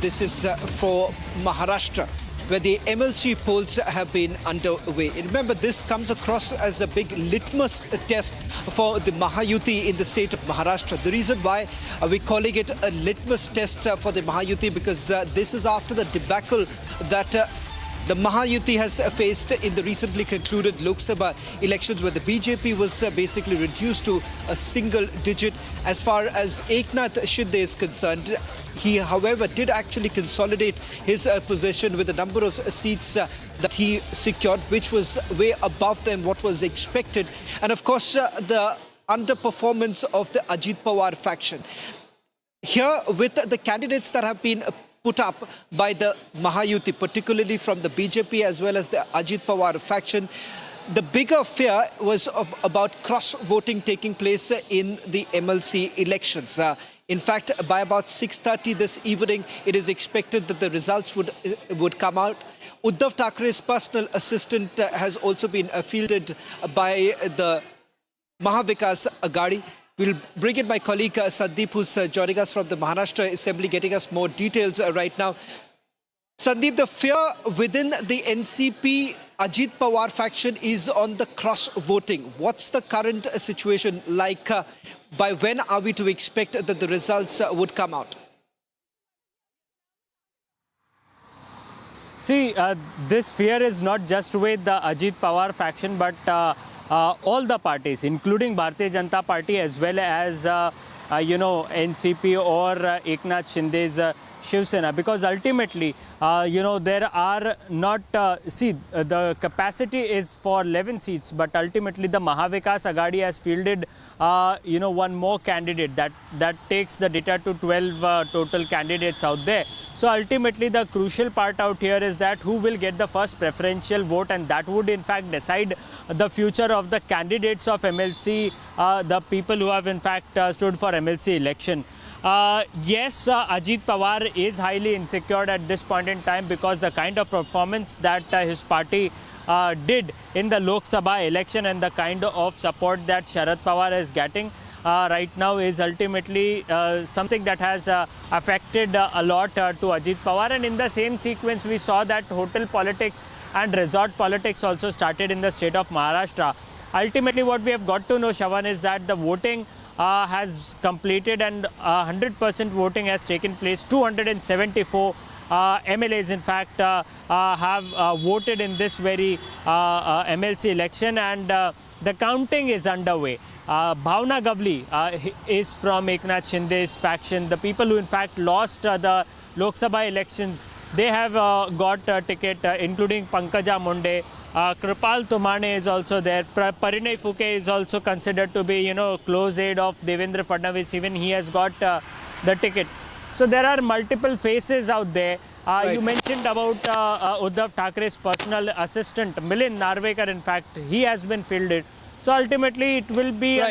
This is for Maharashtra, where the MLC polls have been underway. Remember, this comes across as a big litmus test for the Mahayuti in the state of Maharashtra. The reason why we're calling it a litmus test for the Mahayuti, because this is after the debacle that the Mahayuti has faced in the recently concluded Lok Sabha elections, where the BJP was basically reduced to a single digit. As far as Eknath Shinde is concerned, he, however, did actually consolidate his position with a number of seats that he secured, which was way above than what was expected. And of course, the underperformance of the Ajit Pawar faction. Here, with the candidates that have been put up by the Mahayuti, particularly from the BJP as well as the Ajit Pawar faction, the bigger fear was about cross-voting taking place in the MLC elections. In fact, by about 6:30 this evening, it is expected that the results would come out. Uddhav Thackeray's personal assistant has also been fielded by the Mahavikas Aghadi. We'll bring in my colleague Sandeep, who's joining us from the Maharashtra Assembly, getting us more details right now. Sandeep, the fear within the NCP Ajit Pawar faction is on the cross-voting. What's the current situation like? By when are we to expect that the results would come out? See, this fear is not just with the Ajit Pawar faction, but all the parties, including Bharatiya Janata Party as well as, NCP or Eknath Shinde's Shiv Sena, because ultimately, there are not, the capacity is for 11 seats, but ultimately the Mahavikas Aghadi has fielded, one more candidate that takes the data to 12 total candidates out there. So ultimately, the crucial part out here is that who will get the first preferential vote, and that would in fact decide the future of the candidates of MLC, the people who have in fact stood for MLC election. Yes, Ajit Pawar is highly insecure at this point in time, because the kind of performance that his party did in the Lok Sabha election and the kind of support that Sharad Pawar is getting right now is ultimately something that has affected a lot to Ajit Pawar. And in the same sequence, we saw that hotel politics and resort politics also started in the state of Maharashtra. Ultimately, what we have got to know, Shavan, is that the voting has completed and 100% voting has taken place. 274 MLAs, in fact, have voted in this very MLC election, and the counting is underway. Bhavna Gavli is from Eknath Shinde's faction. The people who in fact lost the Lok Sabha elections, they have got a ticket, including Pankaja Munde. Kripal Tumane is also there. Parinay Fuke is also considered to be, close aide of Devendra Fadnavis. Even he has got the ticket. So there are multiple faces out there. Right. You mentioned about Uddhav Thackeray's personal assistant, Milind Narvekar. In fact, he has been fielded. So ultimately, it will be an